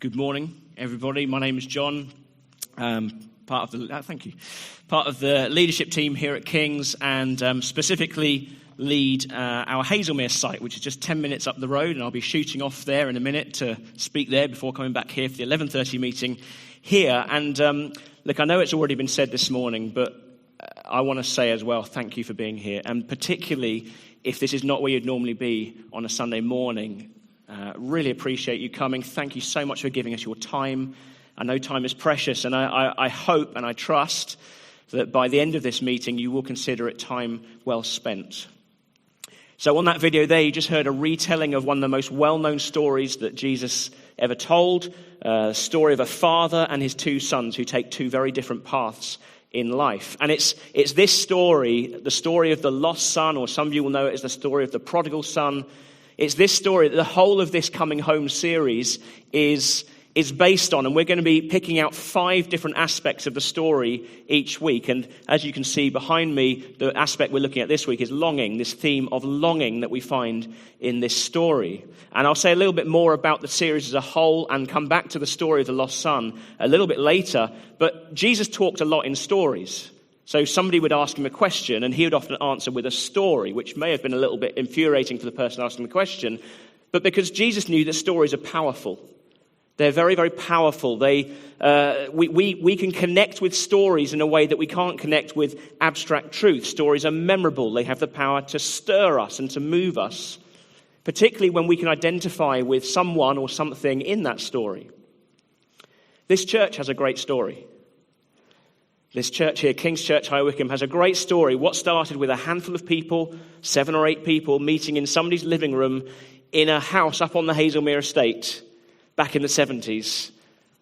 Good morning, everybody. My name is John. Part of the leadership team here at King's, and specifically lead our Hazelmere site, which is just 10 minutes up the road, and I'll be shooting off there in a minute to speak there before coming back here for the 11:30 meeting here. And look, I know it's already been said this morning, but I want to say as well, thank you for being here, and particularly if this is not where you'd normally be on a Sunday morning. Really appreciate you coming. Thank you so much for giving us your time. I know time is precious, and I hope and I trust that by the end of this meeting, you will consider it time well spent. So on that video there, you just heard a retelling of one of the most well-known stories that Jesus ever told, a story of a father and his two sons who take two very different paths in life. And it's this story, the story of the lost son, or some of you will know it as the story of the prodigal son. It's this story that the whole of this Coming Home series is based on, and we're going to be picking out 5 different aspects of the story each week. And as you can see behind me, the aspect we're looking at this week is longing, this theme of longing that we find in this story. And I'll say a little bit more about the series as a whole and come back to the story of the lost son a little bit later. But Jesus talked a lot in stories. So somebody would ask him a question, and he would often answer with a story, which may have been a little bit infuriating for the person asking the question. But because Jesus knew that stories are powerful, they're very, very powerful. We can connect with stories in a way that we can't connect with abstract truth. Stories are memorable. They have the power to stir us and to move us, particularly when we can identify with someone or something in that story. This church has a great story. This church here, King's Church, High Wycombe, has a great story. What started with a handful of people, 7 or 8 people, meeting in somebody's living room in a house up on the Hazelmere estate back in the 70s,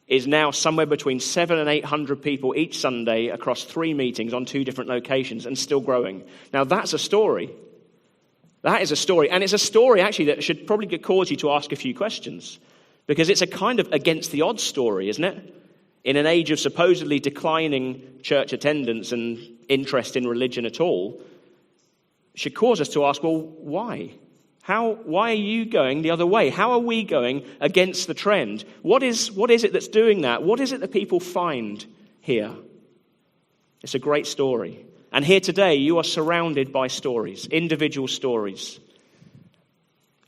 is now somewhere between 700 and 800 people each Sunday across 3 meetings on 2 different locations, and still growing. Now, that's a story. That is a story. And it's a story, actually, that should probably cause you to ask a few questions, because it's a kind of against the odds story, isn't it? In an age of supposedly declining church attendance and interest in religion at all, should cause us to ask, well, why? Why are you going the other way? How are we going against the trend? What is it that's doing that? What is it that people find here? It's a great story. And here today, you are surrounded by stories, individual stories.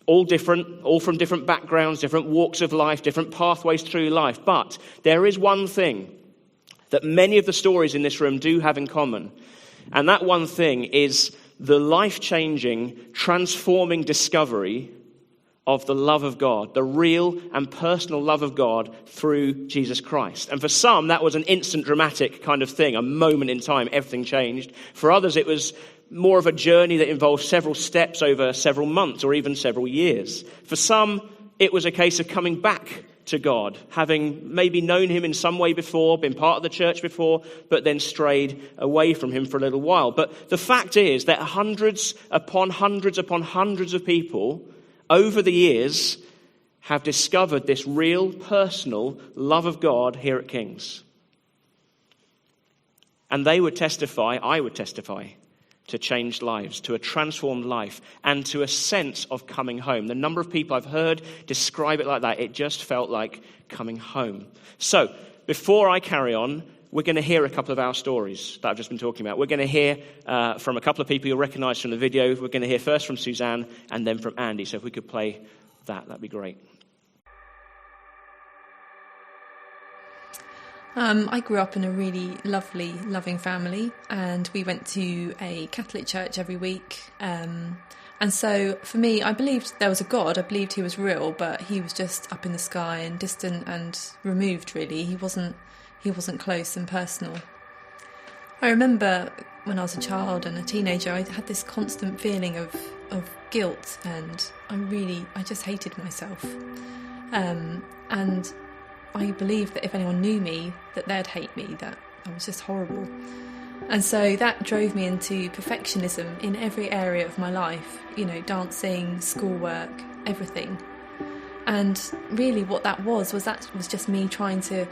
All different, all from different backgrounds, different walks of life, different pathways through life. But there is one thing that many of the stories in this room do have in common. And that one thing is the life-changing, transforming discovery of the love of God, the real and personal love of God through Jesus Christ. And for some, that was an instant dramatic kind of thing, a moment in time, everything changed. For others, it was more of a journey that involved several steps over several months or even several years. For some, it was a case of coming back to God, having maybe known him in some way before, been part of the church before, but then strayed away from him for a little while. But the fact is that hundreds upon hundreds upon hundreds of people over the years have discovered this real, personal love of God here at King's. And they would testify, I would testify, to changed lives, to a transformed life, and to a sense of coming home. The number of people I've heard describe it like that, it just felt like coming home. So, before I carry on, we're going to hear a couple of our stories that I've just been talking about. We're going to hear from a couple of people you'll recognize from the video. We're going to hear first from Suzanne and then from Andy. So if we could play that'd be great. I grew up in a really lovely, loving family, and we went to a Catholic church every week. And so for me, I believed there was a God. I believed he was real, but he was just up in the sky and distant and removed, really. He wasn't close and personal. I remember when I was a child and a teenager, I had this constant feeling of guilt, and I just hated myself. And I believed that if anyone knew me, that they'd hate me, that I was just horrible. And so that drove me into perfectionism in every area of my life, dancing, schoolwork, everything. And really what that was just me trying to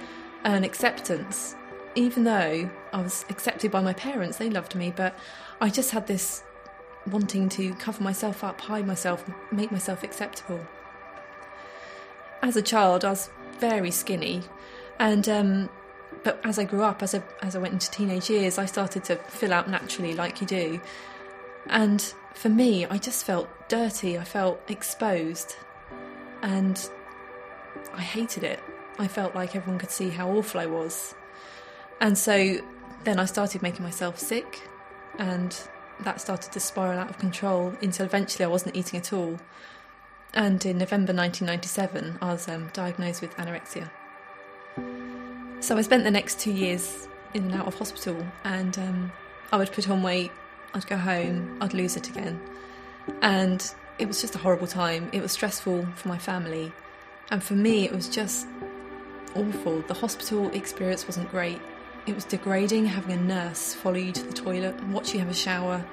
earn acceptance. Even though I was accepted by my parents, they loved me, but I just had this wanting to cover myself up, hide myself, make myself acceptable. As a child, I was very skinny. And but as I grew up, as I went into teenage years, I started to fill out naturally like you do. And for me, I just felt dirty. I felt exposed. And I hated it. I felt like everyone could see how awful I was. And so then I started making myself sick, and that started to spiral out of control until eventually I wasn't eating at all. And in November 1997, I was diagnosed with anorexia. So I spent the next 2 years in and out of hospital, and I would put on weight, I'd go home, I'd lose it again. And it was just a horrible time. It was stressful for my family. And for me, it was just awful. The hospital experience wasn't great. It was degrading having a nurse follow you to the toilet, watch you have a shower,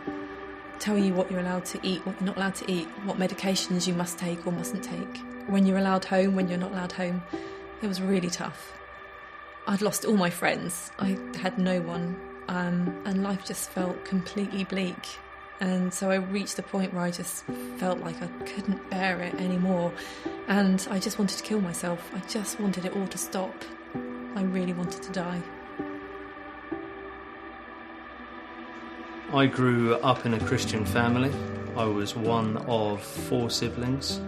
tell you what you're allowed to eat, what you're not allowed to eat, what medications you must take or mustn't take, when you're allowed home, when you're not allowed home. It was really tough. I'd lost all my friends. I had no one, and life just felt completely bleak. And so I reached the point where I just felt like I couldn't bear it anymore, and I just wanted to kill myself. I just wanted it all to stop. I really wanted to die. I grew up in a Christian family. I was one of 4 siblings,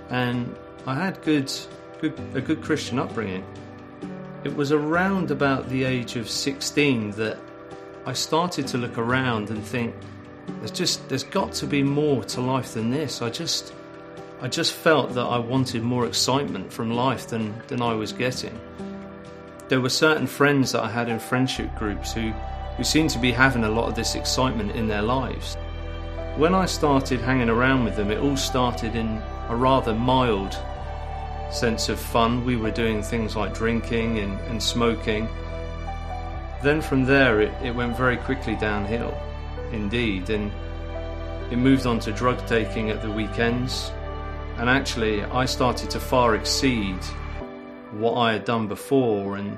and I had a good Christian upbringing. It was around about the age of 16 that I started to look around and think, there's got to be more to life than this. I just felt that I wanted more excitement from life than I was getting. There were certain friends that I had in friendship groups who seemed to be having a lot of this excitement in their lives. When I started hanging around with them, it all started in a rather mild sense of fun. We were doing things like drinking and smoking. Then from there, it went very quickly downhill, indeed, and it moved on to drug taking at the weekends. And actually, I started to far exceed what I had done before, and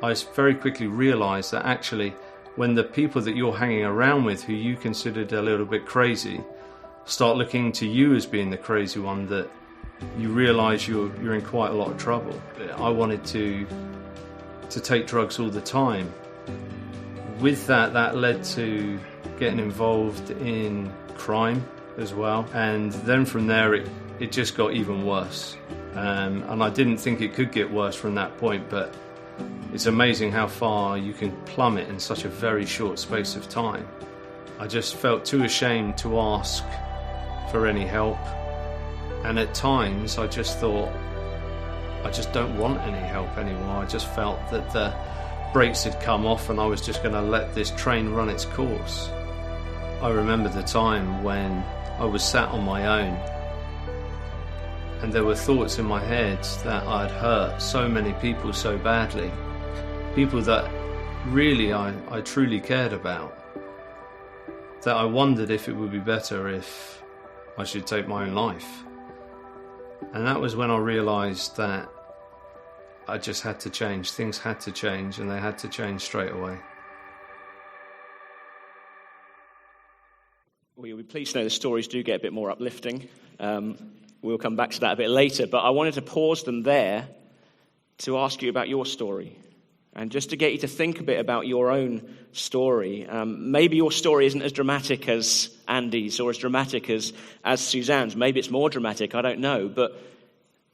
I very quickly realised that actually, when the people that you're hanging around with, who you considered a little bit crazy, start looking to you as being the crazy one, that you realise you're in quite a lot of trouble. I wanted to take drugs all the time. With that led to getting involved in crime as well, and then from there it just got even worse. And I didn't think it could get worse from that point, but it's amazing how far you can plummet in such a very short space of time. I just felt too ashamed to ask for any help, and at times I just thought, I just don't want any help anymore. I just felt that the brakes had come off and I was just going to let this train run its course. I remember the time when I was sat on my own and there were thoughts in my head that I'd hurt so many people so badly, people that really I truly cared about, that I wondered if it would be better if I should take my own life. And that was when I realised that I just had to change. Things had to change, and they had to change straight away. Well, you'll be pleased to know the stories do get a bit more uplifting. We'll come back to that a bit later, but I wanted to pause them there to ask you about your story, and just to get you to think a bit about your own story. Maybe your story isn't as dramatic as Andy's or as dramatic as Suzanne's. Maybe it's more dramatic, I don't know. But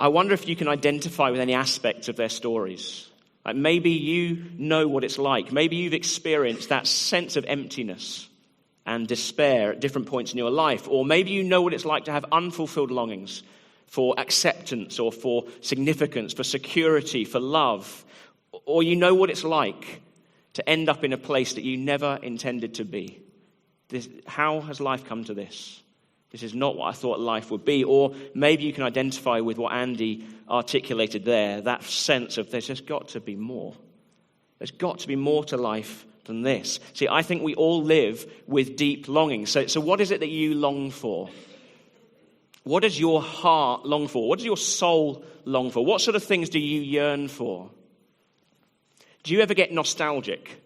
I wonder if you can identify with any aspects of their stories. Like maybe you know what it's like. Maybe you've experienced that sense of emptiness and despair at different points in your life. Or maybe you know what it's like to have unfulfilled longings for acceptance or for significance, for security, for love. Or you know what it's like to end up in a place that you never intended to be. How has life come to this? This is not what I thought life would be. Or maybe you can identify with what Andy articulated there, that sense of there's just got to be more. There's got to be more to life than this. See, I think we all live with deep longings. So what is it that you long for? What does your heart long for? What does your soul long for? What sort of things do you yearn for? Do you ever get nostalgic?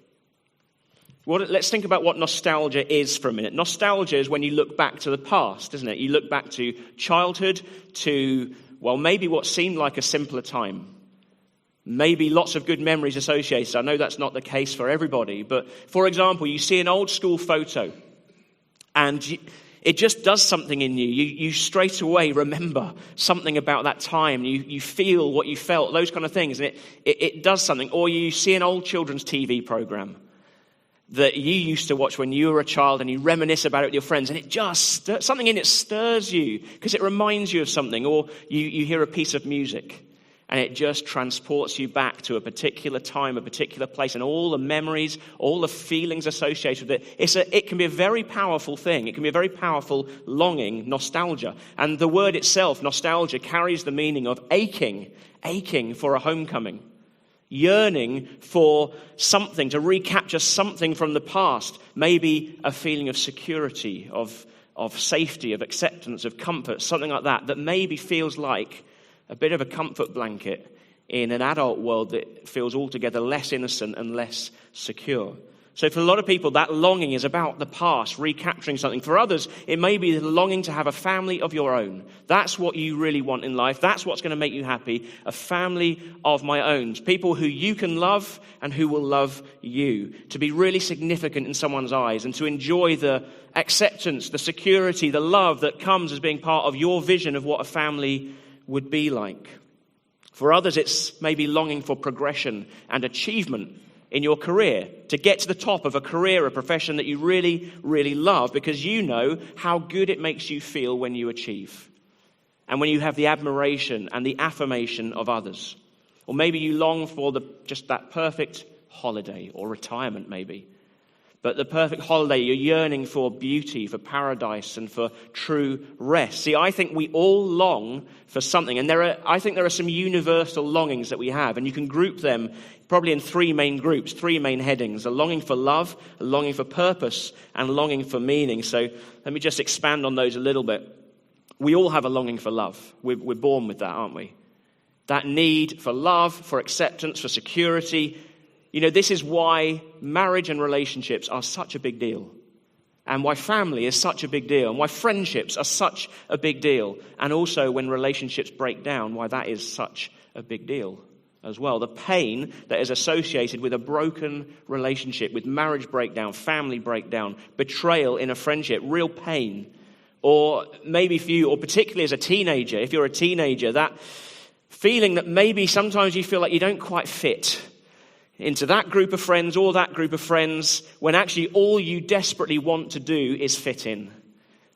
Let's think about what nostalgia is for a minute. Nostalgia is when you look back to the past, isn't it? You look back to childhood, to, well, maybe what seemed like a simpler time. Maybe lots of good memories associated. I know that's not the case for everybody, but for example, you see an old school photo and it just does something in you. You straight away remember something about that time. You feel what you felt, those kind of things, and it does something. Or you see an old children's TV program that you used to watch when you were a child and you reminisce about it with your friends, and it just, something in it stirs you because it reminds you of something. Or you hear a piece of music and it just transports you back to a particular time, a particular place, and all the memories, all the feelings associated with it. It can be a very powerful thing. It can be a very powerful longing, nostalgia. And the word itself, nostalgia, carries the meaning of aching for a homecoming, yearning for something, to recapture something from the past, maybe a feeling of security, of safety, of acceptance, of comfort, something like that maybe feels like a bit of a comfort blanket in an adult world that feels altogether less innocent and less secure. So for a lot of people, that longing is about the past, recapturing something. For others, it may be the longing to have a family of your own. That's what you really want in life. That's what's going to make you happy. A family of my own. People who you can love and who will love you. To be really significant in someone's eyes and to enjoy the acceptance, the security, the love that comes as being part of your vision of what a family would be like. For others, it's maybe longing for progression and achievement in your career, to get to the top of a career, a profession that you really, really love, because you know how good it makes you feel when you achieve and when you have the admiration and the affirmation of others. Or maybe you long for just that perfect holiday or retirement maybe. But the perfect holiday, you're yearning for beauty, for paradise, and for true rest. See, I think we all long for something. And I think there are some universal longings that we have. And you can group them probably in three main groups, three main headings. A longing for love, a longing for purpose, and longing for meaning. So let me just expand on those a little bit. We all have a longing for love. We're born with that, aren't we? That need for love, for acceptance, for security. You know, this is why marriage and relationships are such a big deal, and why family is such a big deal, and why friendships are such a big deal, and also when relationships break down, why that is such a big deal as well. The pain that is associated with a broken relationship, with marriage breakdown, family breakdown, betrayal in a friendship, real pain. Or maybe for you, or particularly as a teenager, if you're a teenager, that feeling that maybe sometimes you feel like you don't quite fit into that group of friends or that group of friends, when actually all you desperately want to do is fit in.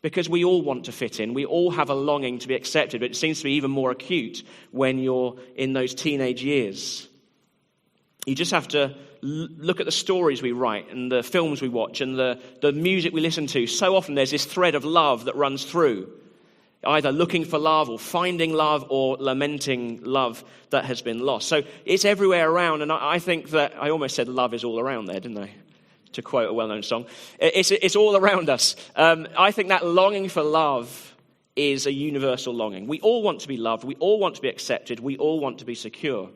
Because we all want to fit in. We all have a longing to be accepted, but it seems to be even more acute when you're in those teenage years. You just have to look at the stories we write and the films we watch and the music we listen to. So often there's this thread of love that runs through. Either looking for love or finding love or lamenting love that has been lost. So it's everywhere around, and I think that, I almost said love is all around there, didn't I? To quote a well-known song. It's all around us. I think that longing for love is a universal longing. We all want to be loved. We all want to be accepted. We all want to be secure.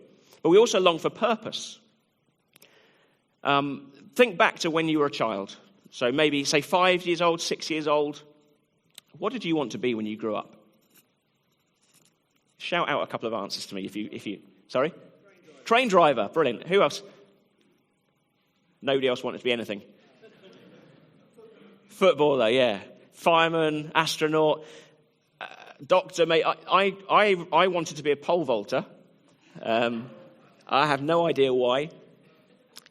But we also long for purpose. Think back to when you were a child. So maybe, say, 5 years old, 6 years old. What did you want to be when you grew up? Shout out a couple of answers to me if you sorry? Train driver. Brilliant. Who else? Nobody else wanted to be anything. Footballer, yeah. Fireman, astronaut, doctor, mate. I wanted to be a pole vaulter. I have no idea why.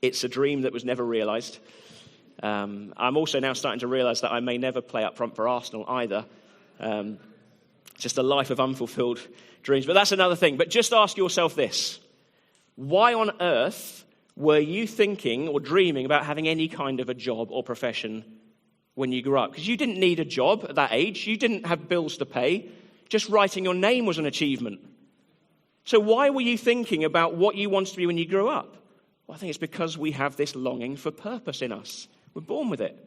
It's a dream that was never realised. I'm also now starting to realise that I may never play up front for Arsenal either. Just a life of unfulfilled dreams. But that's another thing. But just ask yourself this. Why on earth were you thinking or dreaming about having any kind of a job or profession when you grew up? Because you didn't need a job at that age. You didn't have bills to pay. Just writing your name was an achievement. So why were you thinking about what you wanted to be when you grew up? Well, I think it's because we have this longing for purpose in us. We're born with it.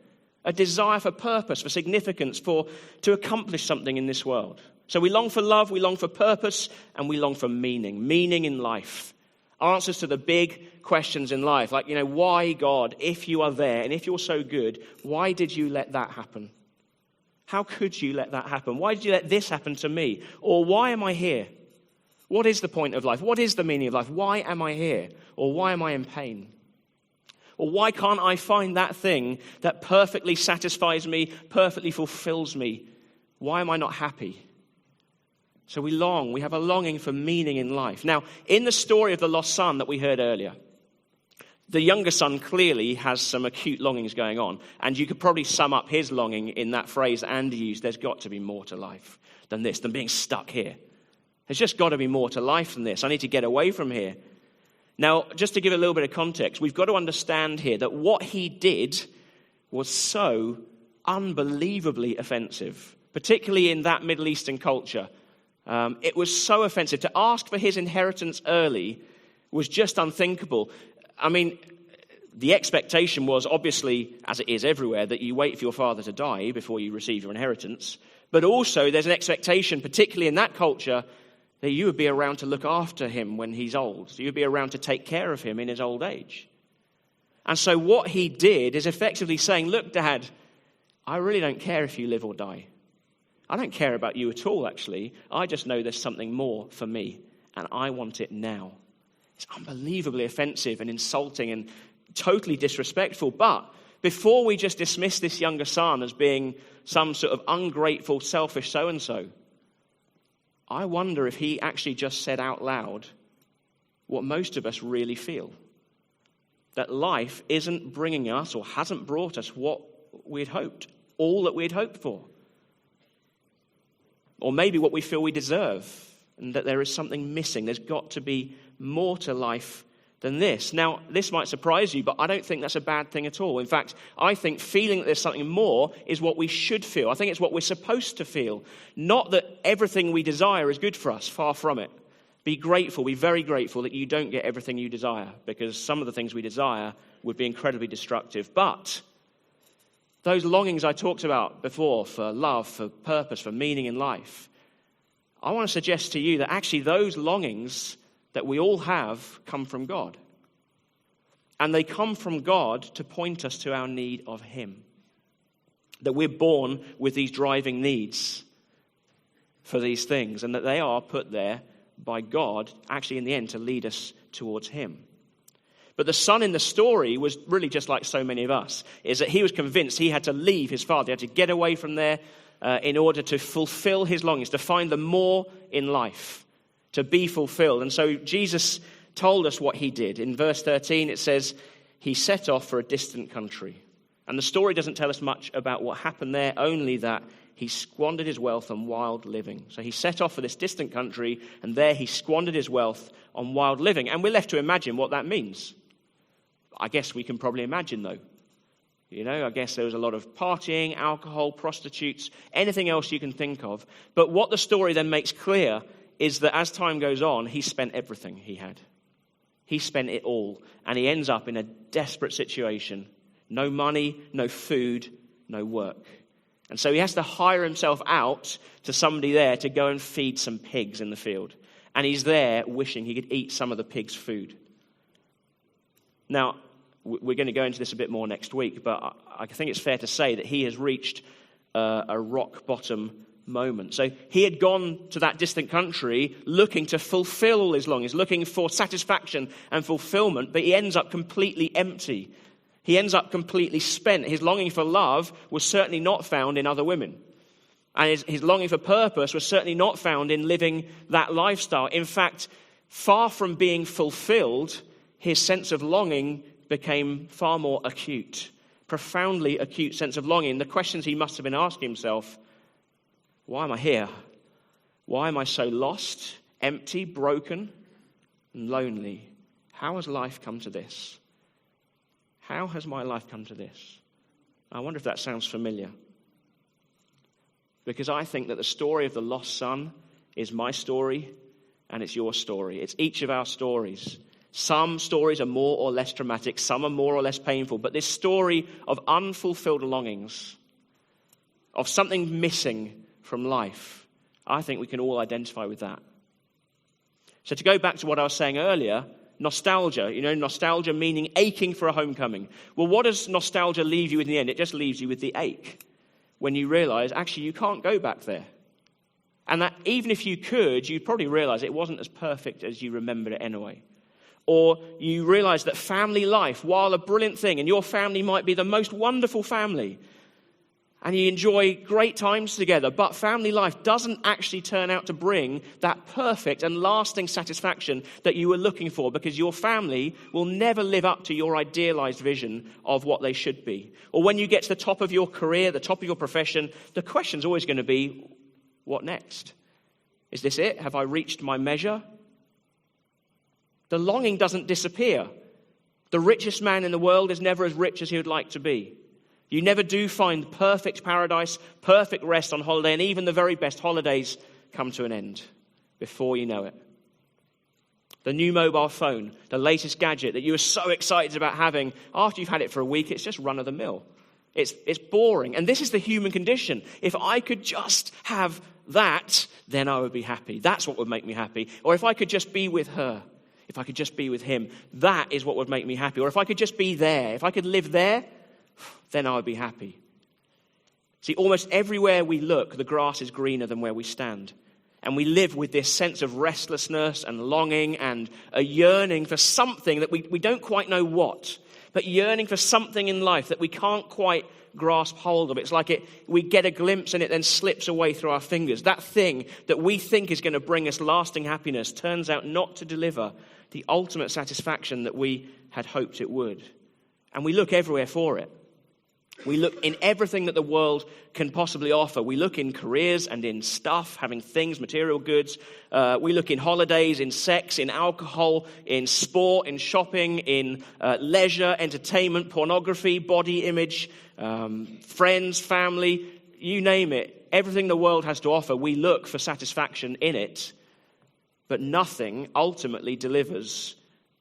A desire for purpose, for significance, to accomplish something in this world. So we long for love, we long for purpose, and we long for meaning. Meaning in life. Answers to the big questions in life. Like, why, God, if you are there and if you're so good, why did you let that happen? How could you let that happen? Why did you let this happen to me? Or why am I here? What is the point of life? What is the meaning of life? Why am I here? Or why am I in pain? Or why can't I find that thing that perfectly satisfies me, perfectly fulfills me? Why am I not happy? So we long, we have a longing for meaning in life. Now, in the story of the lost son that we heard earlier, the younger son clearly has some acute longings going on. And you could probably sum up his longing in that phrase Andy used, there's got to be more to life than this, than being stuck here. There's just got to be more to life than this. I need to get away from here. Now, just to give a little bit of context, we've got to understand here that what he did was so unbelievably offensive, particularly in that Middle Eastern culture. It was so offensive. To ask for his inheritance early was just unthinkable. I mean, the expectation was obviously, as it is everywhere, that you wait for your father to die before you receive your inheritance. But also there's an expectation, particularly in that culture, that you would be around to look after him when he's old. So you'd be around to take care of him in his old age. And so what he did is effectively saying, look, Dad, I really don't care if you live or die. I don't care about you at all, actually. I just know there's something more for me, and I want it now. It's unbelievably offensive and insulting and totally disrespectful. But before we just dismiss this younger son as being some sort of ungrateful, selfish so-and-so, I wonder if he actually just said out loud what most of us really feel. That life isn't bringing us or hasn't brought us what we'd hoped, all that we'd hoped for. Or maybe what we feel we deserve, and that there is something missing. There's got to be more to life than this. Now, this might surprise you, but I don't think that's a bad thing at all. In fact, I think feeling that there's something more is what we should feel. I think it's what we're supposed to feel. Not that everything we desire is good for us, far from it. Be grateful, be very grateful that you don't get everything you desire, because some of the things we desire would be incredibly destructive. But those longings I talked about before for love, for purpose, for meaning in life, I want to suggest to you that actually those longings that we all have come from God. And they come from God to point us to our need of him. That we're born with these driving needs for these things, and that they are put there by God, actually in the end, to lead us towards him. But the son in the story was really just like so many of us, is that he was convinced he had to leave his father, he had to get away from there in order to fulfill his longings, to find the more in life, to be fulfilled. And so Jesus told us what he did. In verse 13 it says, he set off for a distant country. And the story doesn't tell us much about what happened there, only that he squandered his wealth on wild living. So he set off for this distant country, and there he squandered his wealth on wild living. And we're left to imagine what that means. I guess we can probably imagine, though. You know, I guess there was a lot of partying, alcohol, prostitutes, anything else you can think of. But what the story then makes clear is that as time goes on, he spent everything he had. He spent it all, and he ends up in a desperate situation. No money, no food, no work. And so he has to hire himself out to somebody there to go and feed some pigs in the field. And he's there wishing he could eat some of the pigs' food. Now, we're going to go into this a bit more next week, but I think it's fair to say that he has reached a rock bottom moment. So he had gone to that distant country looking to fulfill all his longings, looking for satisfaction and fulfillment, but he ends up completely empty. He ends up completely spent. His longing for love was certainly not found in other women. And his longing for purpose was certainly not found in living that lifestyle. In fact, far from being fulfilled, his sense of longing became far more acute, profoundly acute sense of longing. The questions he must have been asking himself: why am I here? Why am I so lost, empty, broken, and lonely? How has life come to this? How has my life come to this? I wonder if that sounds familiar. Because I think that the story of the lost son is my story and it's your story. It's each of our stories. Some stories are more or less dramatic, some are more or less painful, but this story of unfulfilled longings, of something missing from life, I think we can all identify with that. So to go back to what I was saying earlier, nostalgia, nostalgia meaning aching for a homecoming. Well, what does nostalgia leave you with in the end? It just leaves you with the ache when you realize, actually, you can't go back there. And that even if you could, you'd probably realize it wasn't as perfect as you remembered it anyway. Or you realize that family life, while a brilliant thing, and your family might be the most wonderful family, and you enjoy great times together, but family life doesn't actually turn out to bring that perfect and lasting satisfaction that you were looking for, because your family will never live up to your idealized vision of what they should be. Or when you get to the top of your career, the top of your profession, the question's always going to be, what next? Is this it? Have I reached my measure? The longing doesn't disappear. The richest man in the world is never as rich as he would like to be. You never do find perfect paradise, perfect rest on holiday, and even the very best holidays come to an end before you know it. The new mobile phone, the latest gadget that you were so excited about having, after you've had it for a week, it's just run of the mill. It's boring. And this is the human condition. If I could just have that, then I would be happy. That's what would make me happy. Or if I could just be with her, if I could just be with him, that is what would make me happy. Or if I could just be there, if I could live there, then I would be happy. See, almost everywhere we look, the grass is greener than where we stand. And we live with this sense of restlessness and longing and a yearning for something that we don't quite know what, but yearning for something in life that we can't quite grasp hold of. It's like we get a glimpse and it then slips away through our fingers. That thing that we think is going to bring us lasting happiness turns out not to deliver the ultimate satisfaction that we had hoped it would. And we look everywhere for it. We look in everything that the world can possibly offer. We look in careers and in stuff, having things, material goods. We look in holidays, in sex, in alcohol, in sport, in shopping, in leisure, entertainment, pornography, body image, friends, family, you name it. Everything the world has to offer, we look for satisfaction in it. But nothing ultimately delivers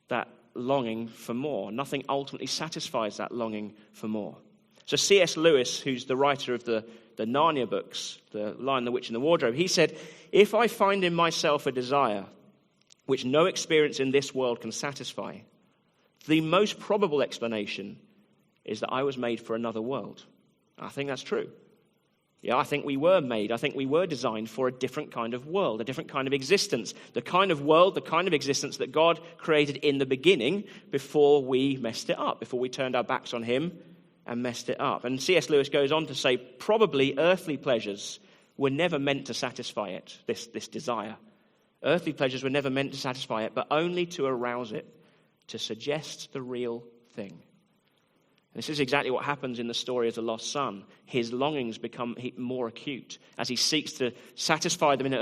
that longing for more. Nothing ultimately satisfies that longing for more. So C.S. Lewis, who's the writer of the Narnia books, The Lion, the Witch, and the Wardrobe, he said, if I find in myself a desire which no experience in this world can satisfy, the most probable explanation is that I was made for another world. I think that's true. Yeah, I think we were made. I think we were designed for a different kind of world, a different kind of existence. The kind of world, the kind of existence that God created in the beginning before we messed it up, before we turned our backs on him and messed it up. And C.S. Lewis goes on to say, probably earthly pleasures were never meant to satisfy it, this desire. Earthly pleasures were never meant to satisfy it, but only to arouse it, to suggest the real thing. And this is exactly what happens in the story of the lost son. His longings become more acute. As he seeks to satisfy them in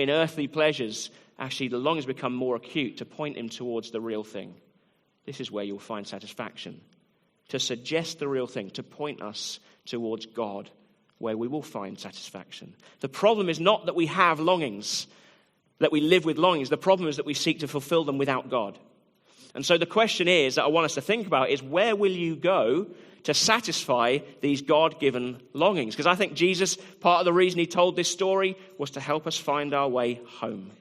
earthly pleasures, actually the longings become more acute to point him towards the real thing. This is where you'll find satisfaction. To suggest the real thing, to point us towards God, where we will find satisfaction. The problem is not that we have longings, that we live with longings. The problem is that we seek to fulfill them without God. And so the question is that I want us to think about is, where will you go to satisfy these God-given longings? Because I think Jesus, part of the reason he told this story was to help us find our way home,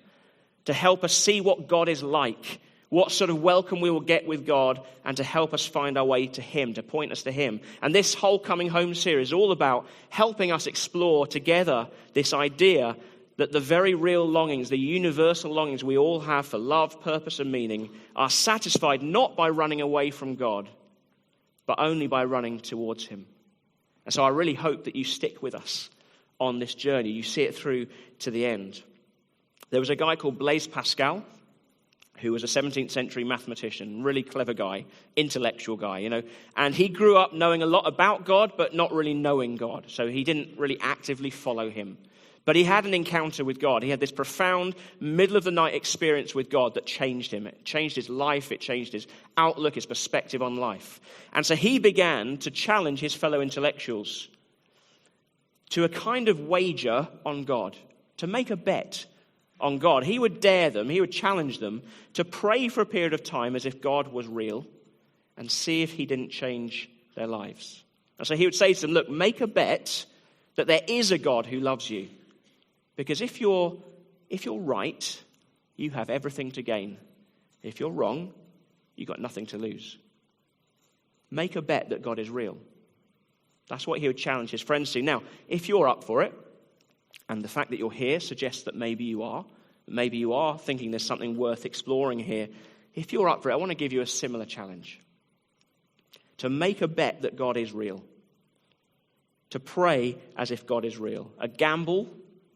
to help us see what God is like, what sort of welcome we will get with God, and to help us find our way to him, to point us to him. And this whole Coming Home series is all about helping us explore together this idea that the very real longings, the universal longings we all have for love, purpose, and meaning are satisfied not by running away from God, but only by running towards him. And so I really hope that you stick with us on this journey. You see it through to the end. There was a guy called Blaise Pascal, who was a 17th century mathematician, really clever guy, intellectual guy, and he grew up knowing a lot about God, but not really knowing God. So he didn't really actively follow him. But he had an encounter with God. He had this profound middle-of-the-night experience with God that changed him. It changed his life. It changed his outlook, his perspective on life. And so he began to challenge his fellow intellectuals to a kind of wager on God, to make a bet on God. He would dare them, he would challenge them to pray for a period of time as if God was real and see if he didn't change their lives. And so he would say to them, look, make a bet that there is a God who loves you. Because if you're right, you have everything to gain. If you're wrong, you've got nothing to lose. Make a bet that God is real. That's what he would challenge his friends to. Now, if you're up for it, And the fact that you're here suggests that maybe you are. Maybe you are thinking there's something worth exploring here. If you're up for it, I want to give you a similar challenge. To make a bet that God is real. To pray as if God is real. A gamble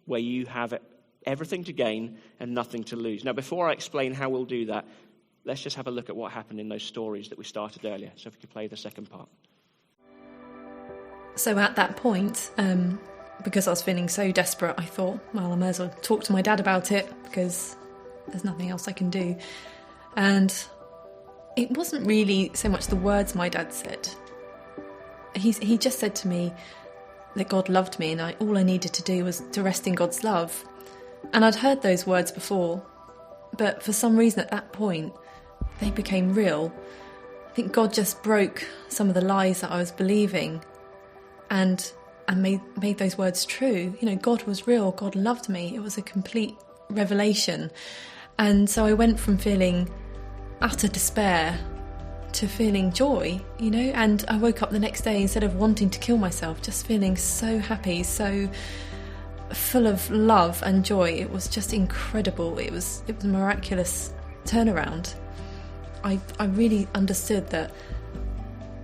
where you have everything to gain and nothing to lose. Now, before I explain how we'll do that, let's just have a look at what happened in those stories that we started earlier. So if we could play the second part. So at that point, because I was feeling so desperate, I thought, well, I may as well talk to my dad about it because there's nothing else I can do. And it wasn't really so much the words my dad said. He just said to me that God loved me, and all I needed to do was to rest in God's love. And I'd heard those words before, but for some reason at that point, they became real. I think God just broke some of the lies that I was believing and made those words true. You know, God was real, God loved me. It was a complete revelation. And so I went from feeling utter despair to feeling joy, you know, and I woke up the next day, instead of wanting to kill myself, just feeling so happy, so full of love and joy. It was just incredible. It was a miraculous turnaround. I really understood that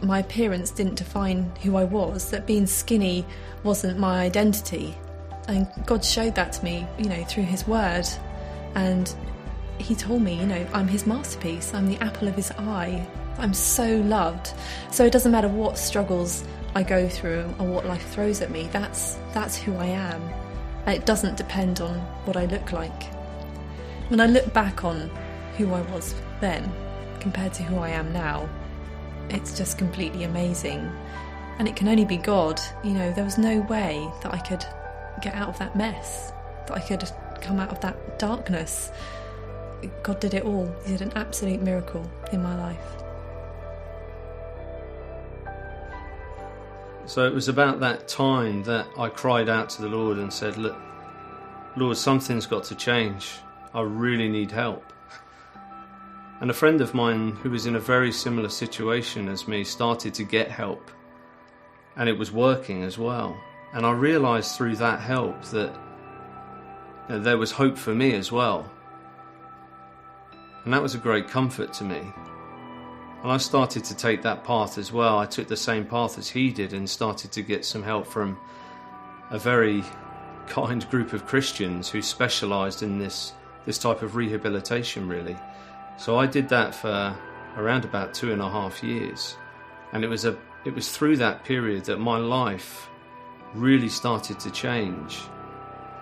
my appearance didn't define who I was, that being skinny wasn't my identity. And God showed that to me, you know, through his word. And he told me, you know, I'm his masterpiece. I'm the apple of his eye. I'm so loved. So it doesn't matter what struggles I go through or what life throws at me. That's who I am. And it doesn't depend on what I look like. When I look back on who I was then compared to who I am now, it's just completely amazing. And it can only be God. You know, there was no way that I could get out of that mess, that I could come out of that darkness. God did it all. He did an absolute miracle in my life. So it was about that time that I cried out to the Lord and said, look, Lord, something's got to change. I really need help. And a friend of mine who was in a very similar situation as me started to get help. And it was working as well. And I realised through that help that there was hope for me as well. And that was a great comfort to me. And I started to take that path as well. I took the same path as he did and started to get some help from a very kind group of Christians who specialised in this type of rehabilitation, really. So I did that for around about 2.5 years. And it was through that period that my life really started to change.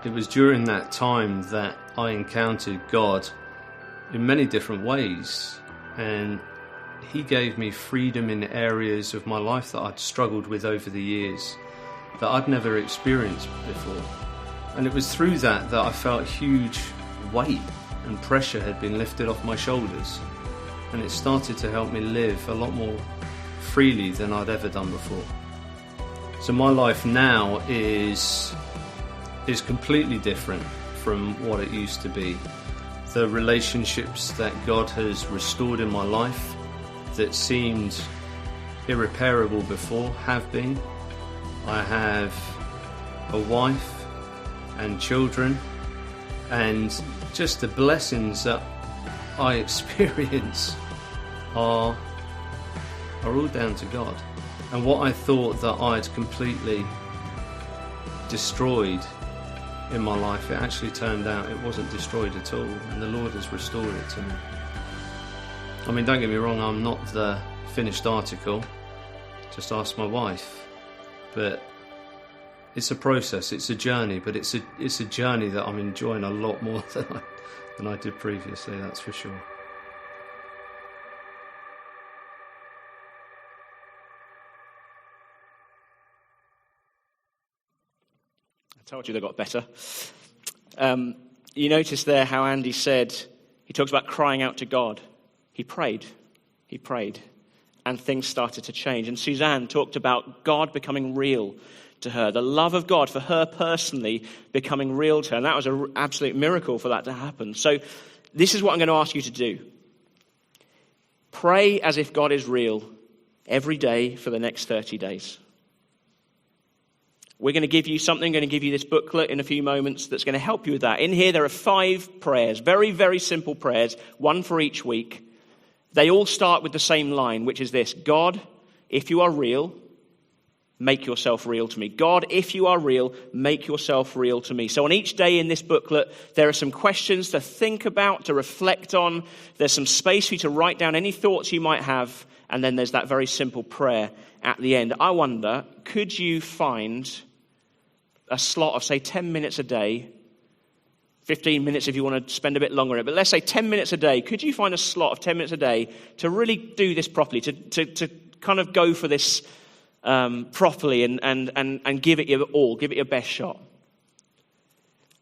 It was during that time that I encountered God in many different ways, and he gave me freedom in areas of my life that I'd struggled with over the years that I'd never experienced before. And it was through that I felt huge weight and pressure had been lifted off my shoulders, and it started to help me live a lot more freely than I'd ever done before. So my life now is completely different from what it used to be. The relationships that God has restored in my life that seemed irreparable before have been. I have a wife and children, and just the blessings that I experience are all down to God. And what I thought that I'd completely destroyed in my life, it actually turned out it wasn't destroyed at all, and the Lord has restored it to me. I mean, don't get me wrong, I'm not the finished article, just ask my wife. But it's a process, it's a journey, but it's a journey that I'm enjoying a lot more than I did previously, that's for sure. I told you they got better. You notice there how Andy said, he talks about crying out to God. He prayed, and things started to change. And Suzanne talked about God becoming real to her, the love of God for her personally becoming real to her. And that was an absolute miracle for that to happen. So this is what I'm going to ask you to do. Pray as if God is real every day for the next 30 days. We're going to give you something, going to give you this booklet in a few moments that's going to help you with that. In here there are 5 prayers, very, very simple prayers, one for each week. They all start with the same line, which is this: God, if you are real, make yourself real to me. God, if you are real, make yourself real to me. So on each day in this booklet, there are some questions to think about, to reflect on. There's some space for you to write down any thoughts you might have. And then there's that very simple prayer at the end. I wonder, could you find a slot of, say, 10 minutes a day, 15 minutes if you want to spend a bit longer on it, but let's say 10 minutes a day, could you find a slot of 10 minutes a day to really do this properly, to kind of go for this properly and give it your all, give it your best shot?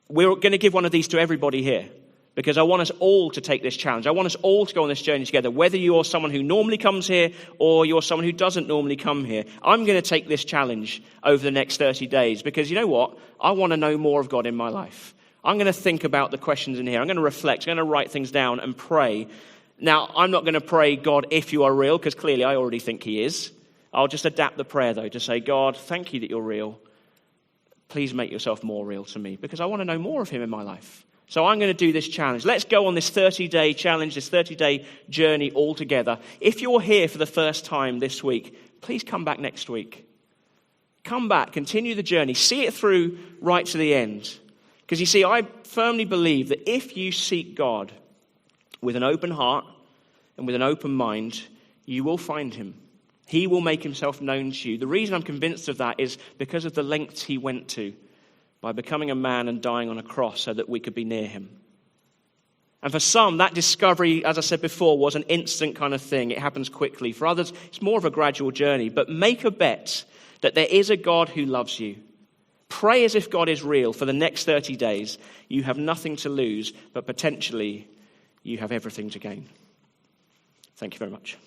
We're going to give one of these to everybody here, because I want us all to take this challenge. I want us all to go on this journey together, whether you're someone who normally comes here or you're someone who doesn't normally come here. I'm going to take this challenge over the next 30 days because you know what? I want to know more of God in my life. I'm going to think about the questions in here. I'm going to reflect. I'm going to write things down and pray. Now, I'm not going to pray, God, if you are real, because clearly I already think he is. I'll just adapt the prayer, though, to say, God, thank you that you're real. Please make yourself more real to me, because I want to know more of him in my life. So I'm going to do this challenge. Let's go on this 30-day challenge, this 30-day journey all together. If you're here for the first time this week, please come back next week. Come back, continue the journey, see it through right to the end. Because you see, I firmly believe that if you seek God with an open heart and with an open mind, you will find him. He will make himself known to you. The reason I'm convinced of that is because of the lengths he went to by becoming a man and dying on a cross so that we could be near him. And for some, that discovery, as I said before, was an instant kind of thing. It happens quickly. For others, it's more of a gradual journey. But make a bet that there is a God who loves you. Pray as if God is real for the next 30 days. You have nothing to lose, but potentially you have everything to gain. Thank you very much.